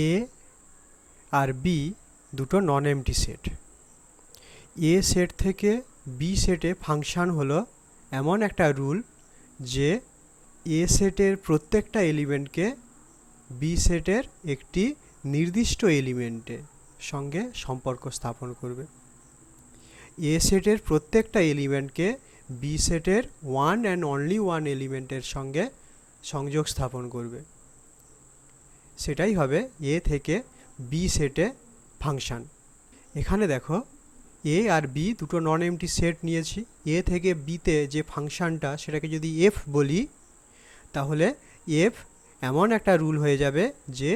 এ আর B দুটো নন MT set. এ set থেকে B সেটে ফাংশান হলো এমন একটা রুল যে এ সেটের প্রত্যেকটা এলিমেন্টকে বি সেটের একটি নির্দিষ্ট এলিমেন্টের সঙ্গে সম্পর্ক স্থাপন করবে। এ সেটের প্রত্যেকটা এলিমেন্টকে বি সেটের ওয়ান অ্যান্ড অনলি ওয়ান এলিমেন্টের সঙ্গে সংযোগ স্থাপন করবে। সেটাই হবে এ থেকে বি সেটে ফাংশান। এখানে দেখো এ আর বি দুটো নন এমটি সেট নিয়েছি। এ থেকে বিতে যে ফাংশানটা সেটাকে যদি এফ বলি, তাহলে এফ এমন একটা রুল হয়ে যাবে যে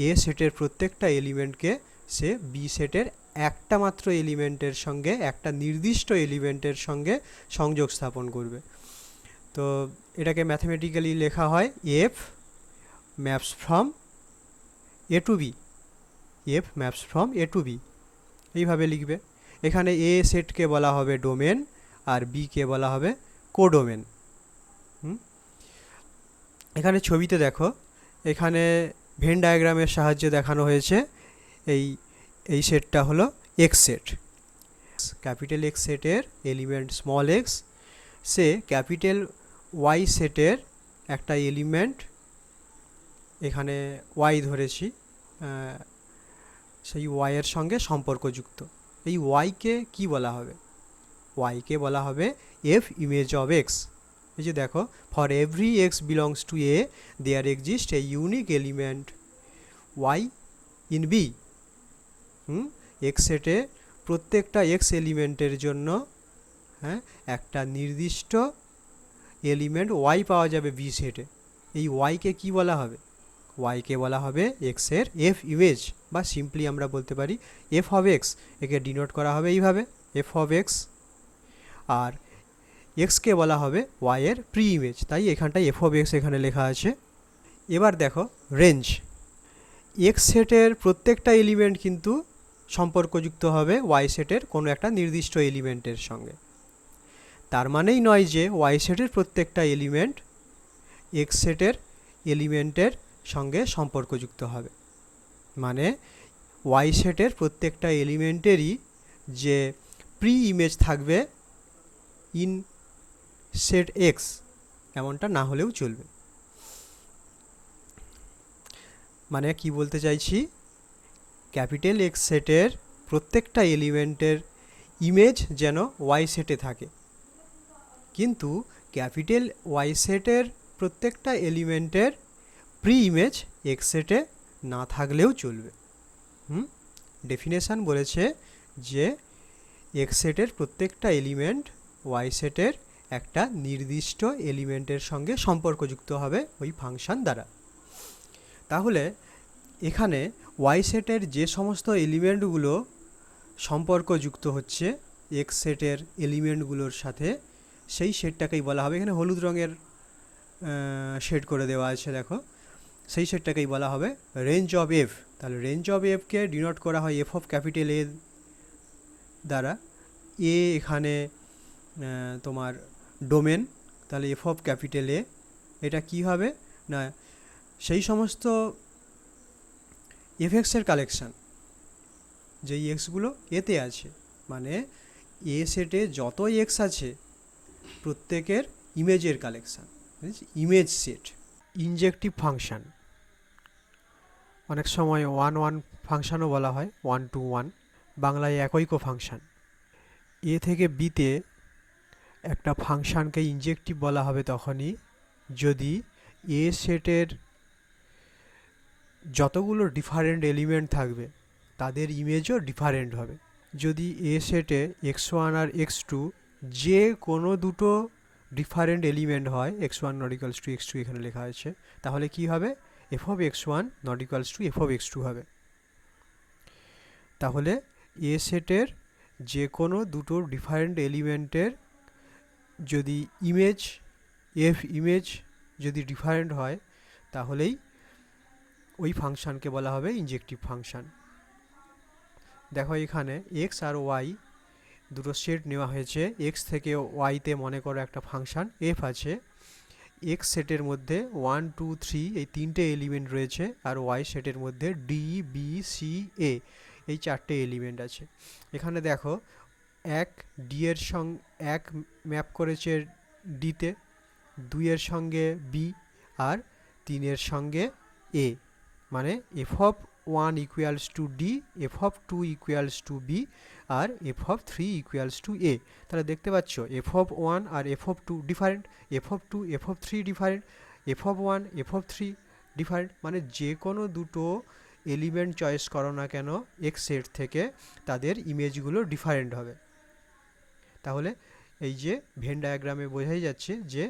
এ সেটের প্রত্যেকটা এলিমেন্টকে সে বি সেটের একটা মাত্র এলিমেন্টের সঙ্গে, একটা নির্দিষ্ট এলিমেন্টের সঙ্গে সংযোগ স্থাপন করবে। তো এটাকে ম্যাথমেটিক্যালি লেখা হয় f maps from A to B. F maps from A to B, এইভাবে লিখবে। এখানে এ সেটকে বলা হবে ডোমেন আর বি কে বলা হবে কোডোমেন। এখানে ছবিতে দেখো, এখানে ভেন ডায়াগ্রামের সাহায্যে দেখানো হয়েছে এই সেটটা হলো এক্স সেট। ক্যাপিটাল এক্স সেটের এলিমেন্ট স্মল এক্স সে ক্যাপিটাল ওয়াই সেটের একটা এলিমেন্ট, এখানে ওয়াই ধরেছি, সেই ওয়াইয়ের সঙ্গে সম্পর্কযুক্ত। এই ওয়াইকে কি বলা হবে? ওয়াইকে বলা হবে এফ ইমেজ অফ এক্স। এই যে দেখো, for every x belongs to A there exist a unique element y in B. X সেটে প্রত্যেকটা এক্স এলিমেন্টের জন্য একটা নির্দিষ্ট এলিমেন্ট ওয়াই পাওয়া যাবে বি সেটে। এই ওয়াইকে কি বলা হবে? ওয়াইকে বলা হবে এক্সের এফ ইমেজ, বা সিম্পলি আমরা বলতে পারি এফ অফ এক্স। একে ডিনোট করা হবে এইভাবে, এফ অফ এক্স। আর এক্সকে বলা হবে ওয়াইয়ের প্রি ইমেজ, তাই এখানটায় এফ অফ এক্স এখানে লেখা আছে। এবার দেখো রেঞ্জ। এক্স সেটের প্রত্যেকটা এলিমেন্ট কিন্তু সম্পর্কযুক্ত হবে ওয়াই সেটের কোনো একটা নির্দিষ্ট এলিমেন্টের সঙ্গে। তার মানেই নয় যে ওয়াই সেটের প্রত্যেকটা এলিমেন্ট এক্স সেটের এলিমেন্টের সঙ্গে সম্পর্কযুক্ত হবে। মানে ওয়াই সেটের প্রত্যেকটা এলিমেন্টেরই যে প্রি ইমেজ থাকবে ইন সেট এক্স, এমনটা না হলেও চলবে। মানে কি বলতে চাইছি, ক্যাপিটাল এক্স সেটের প্রত্যেকটা এলিমেন্টের ইমেজ যেন ওয়াই সেটে থাকে, কিন্তু ক্যাপিটাল ওয়াই সেটের প্রত্যেকটা এলিমেন্টের প্রি ইমেজ এক্স সেটে না থাকলেও চলবে। ডেফিনেশান বলেছে যে এক্স সেটের প্রত্যেকটা এলিমেন্ট ওয়াই সেটের একটা নির্দিষ্ট এলিমেন্টের সঙ্গে সম্পর্কযুক্ত হবে ওই ফাংশান দ্বারা। তাহলে এখানে ওয়াই সেটের যে সমস্ত এলিমেন্টগুলো সম্পর্কযুক্ত হচ্ছে এক্স সেটের এলিমেন্টগুলোর সাথে, সেই সেটটাকেই বলা হবে, এখানে হলুদ রঙের শেড করে দেওয়া আছে দেখো, সেই সেটটাকেই বলা হবে রেঞ্জ অফ এফ। তাহলে রেঞ্জ অফ এফকে ডিনোট করা হয় এফ অফ ক্যাপিটাল এ দ্বারা। এ এখানে তোমার ডোমেন, তাহলে এফ অফ ক্যাপিটাল এ এটা কি হবে না, সেই সমস্ত এফএক্সের কালেকশান যেই এক্সগুলো এতে আছে, মানে এ সেটে যত এক্স আছে প্রত্যেকের ইমেজের কালেকশান, ইমেজ সেট। ইনজেক্টিভ ফাংশান, অনেক সময় ওয়ান ওয়ান ফাংশানও বলা হয়, ওয়ান টু ওয়ান, বাংলায় একৈক ফাংশান। এ থেকে বিতে একটা ফাংশানকে ইনজেক্টিভ বলা হবে তখনই যদি এ সেটের যতগুলো ডিফারেন্ট এলিমেন্ট থাকবে তাদের ইমেজও ডিফারেন্ট হবে। যদি এ সেটে এক্স ওয়ান আর এক্স টু যে কোনো দুটো ডিফারেন্ট এলিমেন্ট হয়, x one not equals to x two এখানে লেখা আছে, তাহলে কি হবে? F of x one not equals to f of x two হবে। তাহলে এ সেটের যে কোনো দুটো ডিফারেন্ট এলিমেন্টের যদি ইমেজ, এফ ইমেজ যদি ডিফারেন্ট হয়, তাহলেই ওই ফাংশানকে বলা হবে ইনজেক্টিভ ফাংশান। দেখো এখানে এক্স আর ওয়াই দুটো সেট নেওয়া হয়েছে। এক্স থেকে ওয়াইতে মনে করো একটা ফাংশান এফ আছে, এক্স সেটের মধ্যে 1 2 3 এই তিনটে এলিমেন্ট রয়েছে, আর ওয়াই সেটের মধ্যে ডি বি সি এ এই চারটে এলিমেন্ট আছে। এখানে দেখো এক ডি এর সঙ্গে এক ম্যাপ করেছে ডিতে, 2 এর সঙ্গে বি, আর 3 এর সঙ্গে এ, মানে f of 1 equals to d, f of 2 equals to b, আর f of 3 equals to a. তাহলে দেখতে পাচ্ছ এফ অফ 1 আর f of 2 different, f of 2 f of 3 different, f of 1 f of 3 different, মানে যে কোনো দুটো এলিমেন্ট চয়েস করো না কেন এক্স সেট থেকে, তাদের ইমেজগুলো ডিফারেন্ট হবে। তাহলে এই যে ভেন ডায়াগ্রামে বোঝাই যাচ্ছে যে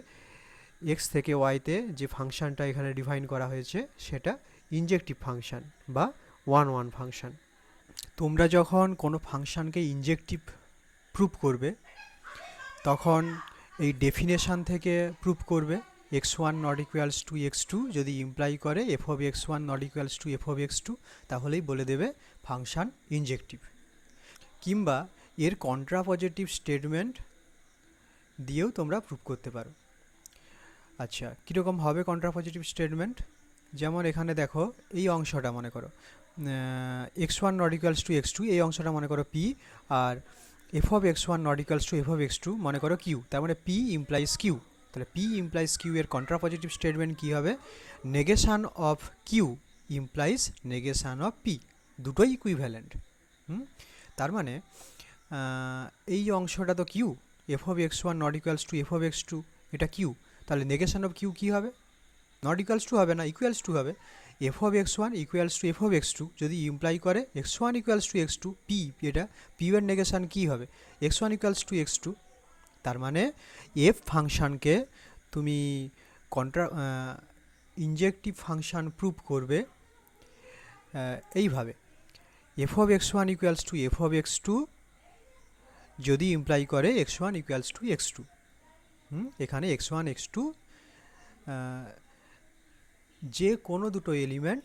এক্স থেকে ওয়াইতে যে ফাংশানটা এখানে ডিফাইন করা হয়েছে সেটা ইনজেক্টিভ ফাংশান বা 1 1 ফাংশান। তোমরা যখন কোনো ফাংশানকে ইনজেক্টিভ প্রুভ করবে তখন এই ডেফিনেশান থেকে প্রুভ করবে x1 not equals two x2 যদি ইমপ্লাই করে F of x1 not equals to f of x2, তাহলেই বলে দেবে ফাংশান ইনজেক্টিভ। কিংবা এর কন্ট্রাপজিটিভ স্টেটমেন্ট দিয়েও তোমরা প্রুভ করতে পারো। আচ্ছা, কীরকম হবে কন্ট্রাপজিটিভ স্টেটমেন্ট? যেমন এখানে দেখো এই অংশটা মনে করো x1 not equals two x2, এই অংশটা মনে করো p, আর f of x1 not equals to f of x2 মনে করো q, তার মানে p ইমপ্লাইজ q। তাহলে p ইমপ্লাইজ q এর কন্ট্রাপজিটিভ স্টেটমেন্ট কী হবে? Negation of q implies negation of p, দুটোই ইকুইভ্যালেন্ট। তার মানে এই অংশটা তো q, f of x1 not equals to f of x2 এটা q, তাহলে নেগেশান অফ q কী হবে? নট ইকুয়ালস টু হবে না, ইকুয়ালস টু হবে। F of x1 equals to f of x2 যদি ইমপ্লাই করে x1 equals two x2 p, এটা p এর নেগেশান কী হবে? x1 equals two x2। তার মানে এফ ফাংশানকে তুমি ইনজেক্টিভ ফাংশান প্রুভ করবে এইভাবে, F of x1 equals to f of x2 যদি ইমপ্লাই করে x1 ইকুয়ালস টু x2। এখানে x1 x2 যে কোনো দুটো এলিমেন্ট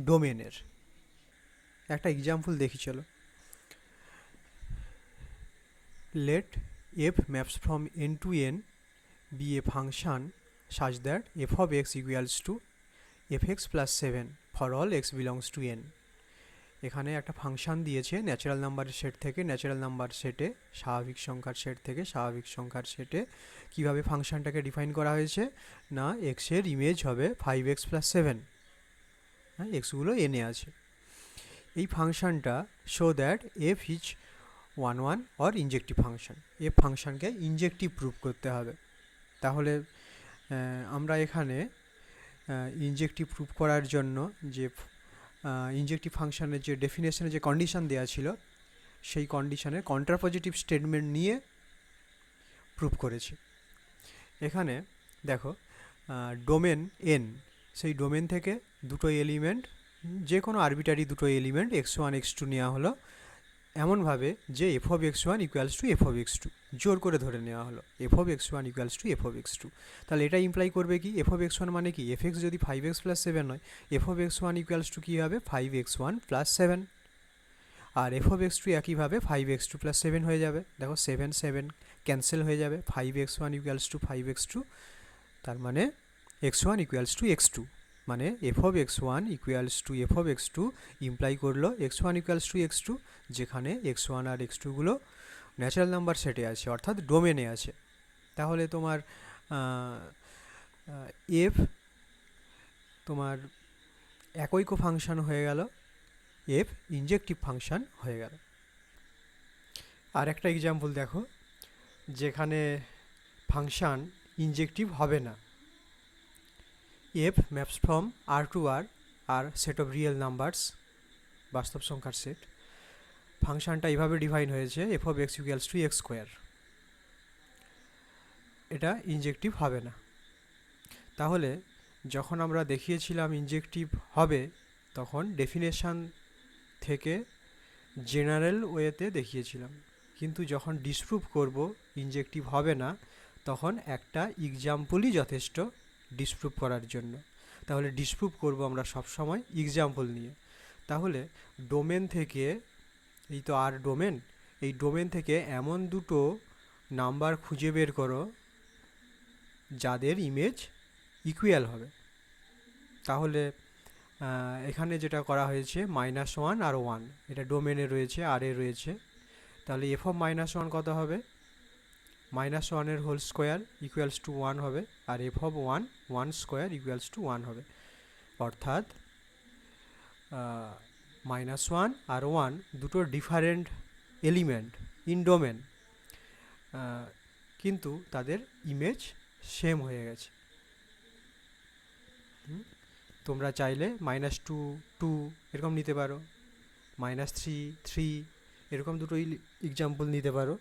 ডোমেনের। একটা এক্সাম্পল দেখি চলো। Let f maps from n to n be a function such that f of x equals to fx plus 7 for all x belongs to n। এখানে একটা ফাংশান দিয়েছে ন্যাচারাল নাম্বারের সেট থেকে ন্যাচারাল নাম্বার সেটে, স্বাভাবিক সংখ্যার সেট থেকে স্বাভাবিক সংখ্যার সেটে। কিভাবে ফাংশানটাকে ডিফাইন করা হয়েছে? না এক্সের ইমেজ হবে 5x plus 7, হ্যাঁ এক্সগুলো এনে আছে। এই ফাংশানটা show that f is 1 1 or injective function, f ফাংশানকে ইনজেক্টিভ প্রুভ করতে হবে। তাহলে আমরা এখানে ইনজেক্টিভ প্রুভ করার জন্য যে ইনজেক্টিভ ফাংশানের যে ডেফিনেশনে যে কন্ডিশন দেওয়া ছিল সেই কন্ডিশনের কন্ট্রাপজিটিভ স্টেটমেন্ট নিয়ে প্রুভ করেছি। এখানে দেখো ডোমেন এন, সেই ডোমেন থেকে দুটো এলিমেন্ট, যে কোনো আরবিটারি দুটো এলিমেন্ট x1 x2 নেওয়া হলো এমনভাবে যে F of x1 equals to f of x2 জোর করে ধরে নেওয়া হলো F of x1 equals to f of x2। তাহলে এটা ইমপ্লাই করবে কি? এফ অফ x1 মানে কি? এফ এক্স যদি 5x প্লাস 7 হয়, f of x1 equals to কী হবে? 5x1 plus 7, R f of x2 একইভাবে 5x2 প্লাস 7 হয়ে যাবে। দেখো 7 7 ক্যান্সেল হয়ে যাবে, 5x1 ইকুয়ালস টু 5x2, তার মানে x1 ইকুয়ালস টু x2, মানে f of x1 equals to f of x2 imply করলো x1 ইকুয়ালস টু x2, যেখানে x1 আর x2গুলো ন্যাচারাল নাম্বার সেটে আছে অর্থাৎ ডোমেনে আছে। তাহলে তোমার এফ তোমার একৈক ফাংশান হয়ে গেল, এফ ইনজেক্টিভ ফাংশান হয়ে গেল। আর একটা এক্সাম্পল দেখো যেখানে ফাংশান ইনজেক্টিভ হবে না। F maps from R to R, R set of real numbers, বাস্তব সংখ্যার সেট। ফাংশানটা এইভাবে ডিফাইন হয়েছে f of x equals to x square, এটা ইনজেক্টিভ হবে না। তাহলে যখন আমরা দেখিয়েছিলাম ইনজেক্টিভ হবে তখন ডেফিনেশান থেকে জেনারেল ওয়েতে দেখিয়েছিলাম, কিন্তু যখন ডিসপ্রুভ করব ইনজেক্টিভ হবে না তখন একটা এক্সাম্পলই যথেষ্ট ডিসপ্রুভ করার জন্য। তাহলে ডিসপ্রুভ করব আমরা সবসময় এক্সাম্পল নিয়ে। তাহলে ডোমেন থেকে, এই তো আর ডোমেন, এই ডোমেন থেকে এমন দুটো নাম্বার খুঁজে বের করো যাদের ইমেজ ইকুয়াল হবে। তাহলে এখানে যেটা করা হয়েছে -1 আর 1, এটা ডোমেনে রয়েছে, আর এ রয়েছে। তাহলে এফ অফ -1 কত হবে? -1 এর হোল স্কোয়ার ইকুয়ালস টু 1 হবে, আর f of 1 square equals to 1 হবে। অর্থাৎ -1 আর 1 দুটো ডিফারেন্ট এলিমেন্ট ইন ডোমেন, কিন্তু তাদের ইমেজ সেম হয়ে গেছে। তোমরা চাইলে -2 2 এরকম নিতে পারো, -3 3 এরকম দুটো এক্সাম্পল নিতে পারো।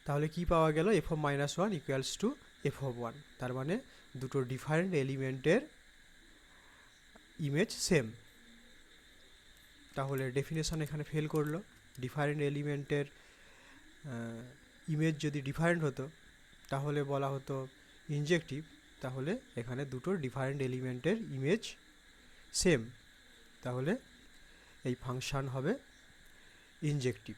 তাহলে কি পাওয়া গেল? F of -1 equals to f of 1, তার মানে দুটো ডিফারেন্ট এলিমেন্টের ইমেজ সেম। তাহলে ডেফিনেশন এখানে ফেল করলো। ডিফারেন্ট এলিমেন্টের ইমেজ যদি ডিফারেন্ট হতো তাহলে বলা হতো ইনজেক্টিভ, তাহলে এখানে দুটো ডিফারেন্ট এলিমেন্টের ইমেজ সেম, তাহলে এই ফাংশন হবে ইনজেক্টিভ।